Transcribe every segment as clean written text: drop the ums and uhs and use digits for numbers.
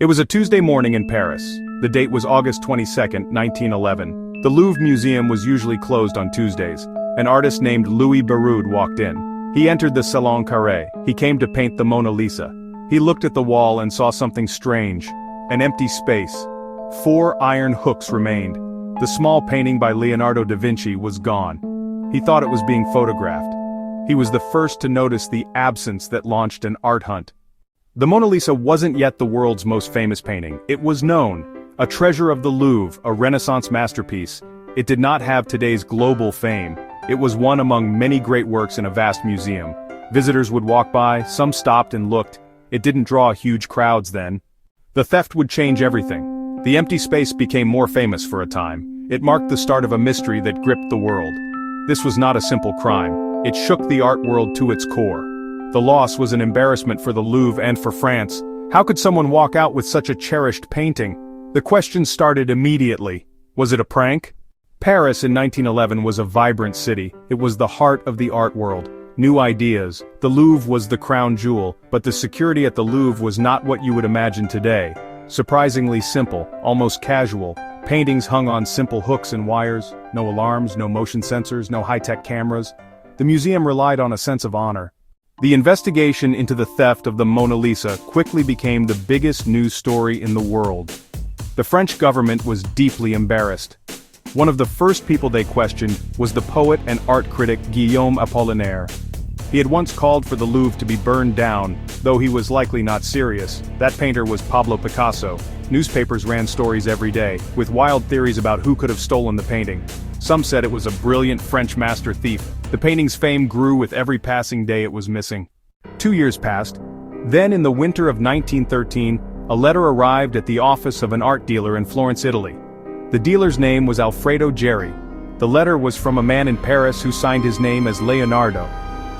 It was a Tuesday morning in Paris. The date was August 22, 1911. The Louvre Museum was usually closed on Tuesdays. An artist named Louis Barraud walked in. He entered the Salon Carré. He came to paint the Mona Lisa. He looked at the wall and saw something strange. An empty space. 4 iron hooks remained. The small painting by Leonardo da Vinci was gone. He thought it was being photographed. He was the first to notice the absence that launched an art hunt. The Mona Lisa wasn't yet the world's most famous painting. It was known, a treasure of the Louvre, a Renaissance masterpiece. It did not have today's global fame. It was one among many great works in a vast museum. Visitors would walk by, some stopped and looked. It didn't draw huge crowds then. The theft would change everything. The empty space became more famous for a time. It marked the start of a mystery that gripped the world. This was not a simple crime. It shook the art world to its core. The loss was an embarrassment for the Louvre and for France. How could someone walk out with such a cherished painting? The question started immediately. Was it a prank? Paris in 1911 was a vibrant city. It was the heart of the art world. New ideas. The Louvre was the crown jewel, but the security at the Louvre was not what you would imagine today. Surprisingly simple, almost casual. Paintings hung on simple hooks and wires. No alarms, no motion sensors, no high-tech cameras. The museum relied on a sense of honor. The investigation into the theft of the Mona Lisa quickly became the biggest news story in the world. The French government was deeply embarrassed. One of the first people they questioned was the poet and art critic Guillaume Apollinaire. He had once called for the Louvre to be burned down, though he was likely not serious. That painter was Pablo Picasso. Newspapers ran stories every day, with wild theories about who could have stolen the painting. Some said it was a brilliant French master thief. The painting's fame grew with every passing day it was missing. 2 years passed. Then in the winter of 1913, a letter arrived at the office of an art dealer in Florence, Italy. The dealer's name was Alfredo Geri. The letter was from a man in Paris who signed his name as Leonardo.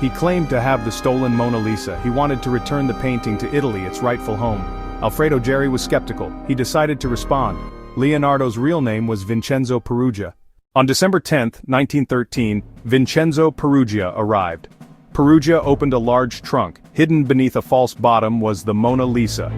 He claimed to have the stolen Mona Lisa. He wanted to return the painting to Italy, its rightful home. Alfredo Geri was skeptical. He decided to respond. Leonardo's real name was Vincenzo Peruggia. On December 10, 1913, Vincenzo Peruggia arrived. Peruggia opened a large trunk. Hidden beneath a false bottom was the Mona Lisa.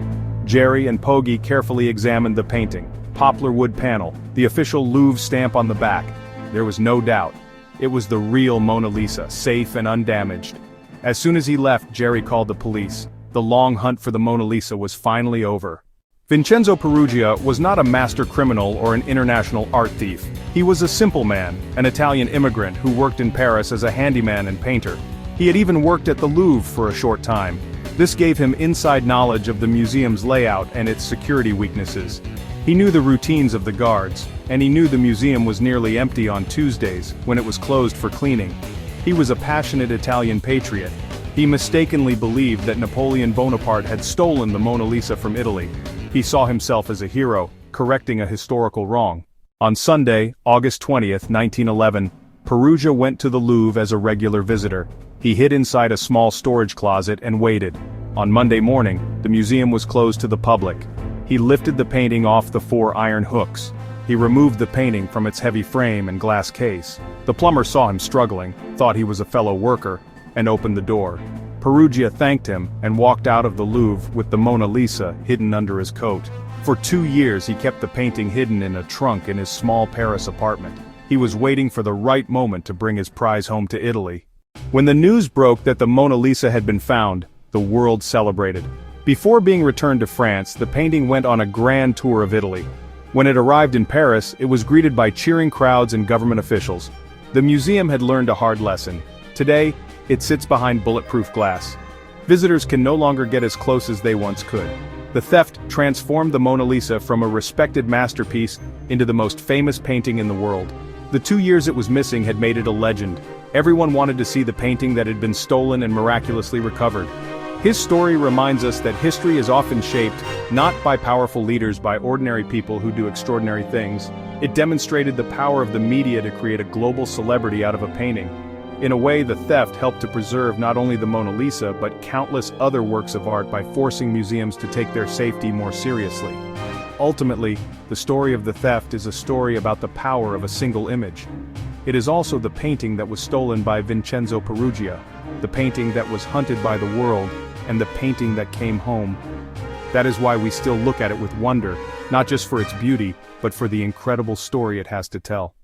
Geri and Poggi carefully examined the painting. Poplar wood panel, the official Louvre stamp on the back. There was no doubt. It was the real Mona Lisa, safe and undamaged. As soon as he left, Geri called the police. The long hunt for the Mona Lisa was finally over. Vincenzo Peruggia was not a master criminal or an international art thief. He was a simple man, an Italian immigrant who worked in Paris as a handyman and painter. He had even worked at the Louvre for a short time. This gave him inside knowledge of the museum's layout and its security weaknesses. He knew the routines of the guards, and he knew the museum was nearly empty on Tuesdays, when it was closed for cleaning. He was a passionate Italian patriot. He mistakenly believed that Napoleon Bonaparte had stolen the Mona Lisa from Italy. He saw himself as a hero, correcting a historical wrong. On Sunday, August 20th, 1911, Peruggia went to the Louvre as a regular visitor. He hid inside a small storage closet and waited. On Monday morning, the museum was closed to the public. He lifted the painting off the 4 iron hooks. He removed the painting from its heavy frame and glass case. The plumber saw him struggling, thought he was a fellow worker, and opened the door. Peruggia thanked him and walked out of the Louvre with the Mona Lisa hidden under his coat. For 2 years he kept the painting hidden in a trunk in his small Paris apartment. He was waiting for the right moment to bring his prize home to Italy. When the news broke that the Mona Lisa had been found, the world celebrated. Before being returned to France, the painting went on a grand tour of Italy. When it arrived in Paris, it was greeted by cheering crowds and government officials. The museum had learned a hard lesson. Today, it sits behind bulletproof glass. Visitors can no longer get as close as they once could. The theft transformed the Mona Lisa from a respected masterpiece into the most famous painting in the world. The 2 years it was missing had made it a legend. Everyone wanted to see the painting that had been stolen and miraculously recovered. His story reminds us that history is often shaped, not by powerful leaders, by ordinary people who do extraordinary things. It demonstrated the power of the media to create a global celebrity out of a painting. In a way, the theft helped to preserve not only the Mona Lisa but countless other works of art by forcing museums to take their safety more seriously. Ultimately, the story of the theft is a story about the power of a single image. It is also the painting that was stolen by Vincenzo Peruggia, the painting that was hunted by the world, and the painting that came home. That is why we still look at it with wonder, not just for its beauty, but for the incredible story it has to tell.